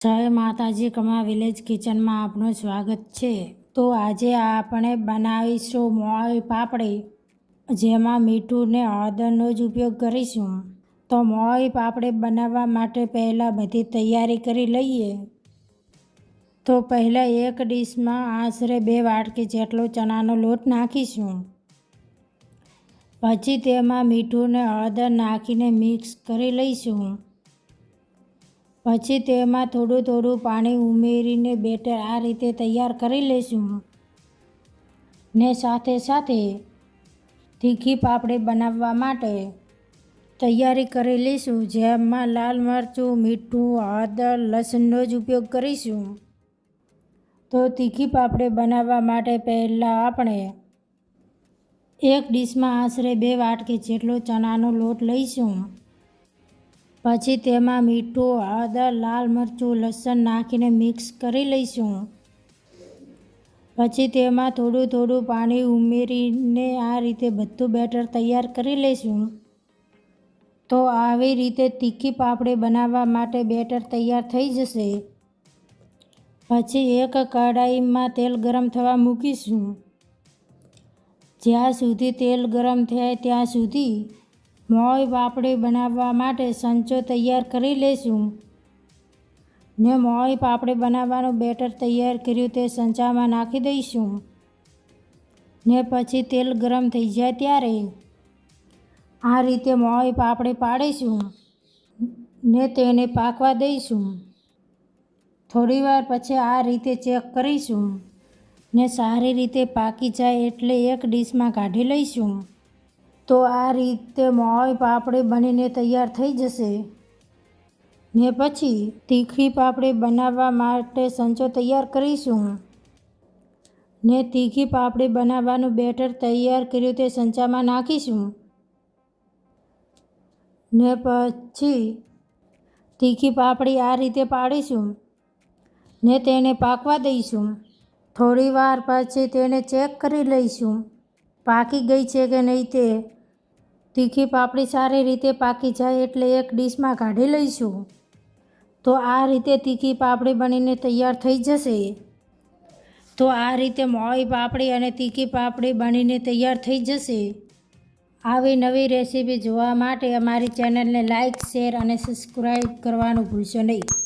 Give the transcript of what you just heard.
જય માતાજી, કમા વિલેજ કિચનમાં આપનું સ્વાગત છે। તો આજે આપણે બનાવીશું મોળી પાપડી, જેમાં મીઠું ને હળદરનો જ ઉપયોગ કરીશું। તો મોળી પાપડી બનાવવા માટે પહેલાં બધી તૈયારી કરી લઈએ। તો પહેલાં એક ડીશમાં આશરે 2 વાટકી જેટલો ચણાનો લોટ નાખીશું। પછી તેમાં મીઠું ને હળદર નાખીને મિક્સ કરી લઈશું। પછી તેમાં થોડું પાણી ઉમેરીને બેટર આ રીતે તૈયાર કરી લઈશું। ને સાથે તીખી પાપડી બનાવવા માટે તૈયારી કરી લઈશું, જેમાં લાલ મરચું, મીઠું, હળદર, લસણનો જ ઉપયોગ કરીશું। તો તીખી પાપડી બનાવવા માટે પહેલાં આપણે એક ડીશમાં આશરે 2 વાટકી જેટલો ચણાનો લોટ લઈશું। પછી તેમાં મીઠું, હળદર, લાલ મરચું, લસણ નાખીને મિક્સ કરી લઈશું। પછી તેમાં થોડું પાણી ઉમેરીને આ રીતે બધું બેટર તૈયાર કરી લઈશું। તો આવી રીતે તીખી પાપડી બનાવવા માટે બેટર તૈયાર થઈ જશે। પછી એક કઢાઈમાં તેલ ગરમ થવા મૂકીશું। જ્યાં સુધી તેલ ગરમ થાય ત્યાં સુધી મોળી પાપડી બનાવવા માટે સંચો તૈયાર કરી લઈશું। ને મોળી પાપડી બનાવવાનું બેટર તૈયાર કર્યું તે સંચામાં નાખી દઈશું। ને પછી તેલ ગરમ થઈ જાય ત્યારે આ રીતે મોળી પાપડી પાડીશું ને તેને પાકવા દઈશું। થોડીવાર પછી આ રીતે ચેક કરીશું ને સારી રીતે પાકી જાય એટલે એક ડીશમાં કાઢી લઈશું। તો આ રીતે મોળી પાપડી બનીને તૈયાર થઈ જશે। ને પછી તીખી પાપડી બનાવવા માટે સંચો તૈયાર કરીશું। ને તીખી પાપડી બનાવવાનું બેટર તૈયાર કર્યું તે સંચામાં નાખીશું। ને પછી તીખી પાપડી આ રીતે પાડીશું ને તેને પાકવા દઈશું। થોડી વાર પછી તેને ચેક કરી લઈશું પાકી ગઈ છે કે નહીં તે। તીખી પાપડી સારી રીતે પાકી જાય એટલે એક ડીશમાં કાઢી લઈશું। તો આ રીતે તીખી પાપડી બનીને તૈયાર થઈ જશે। તો આ રીતે મોળી પાપડી અને તીખી પાપડી બનીને તૈયાર થઈ જશે। આવી નવી રેસીપી જોવા માટે અમારી ચેનલને લાઇક, શેર અને સબસ્ક્રાઈબ કરવાનું ભૂલશો નહીં।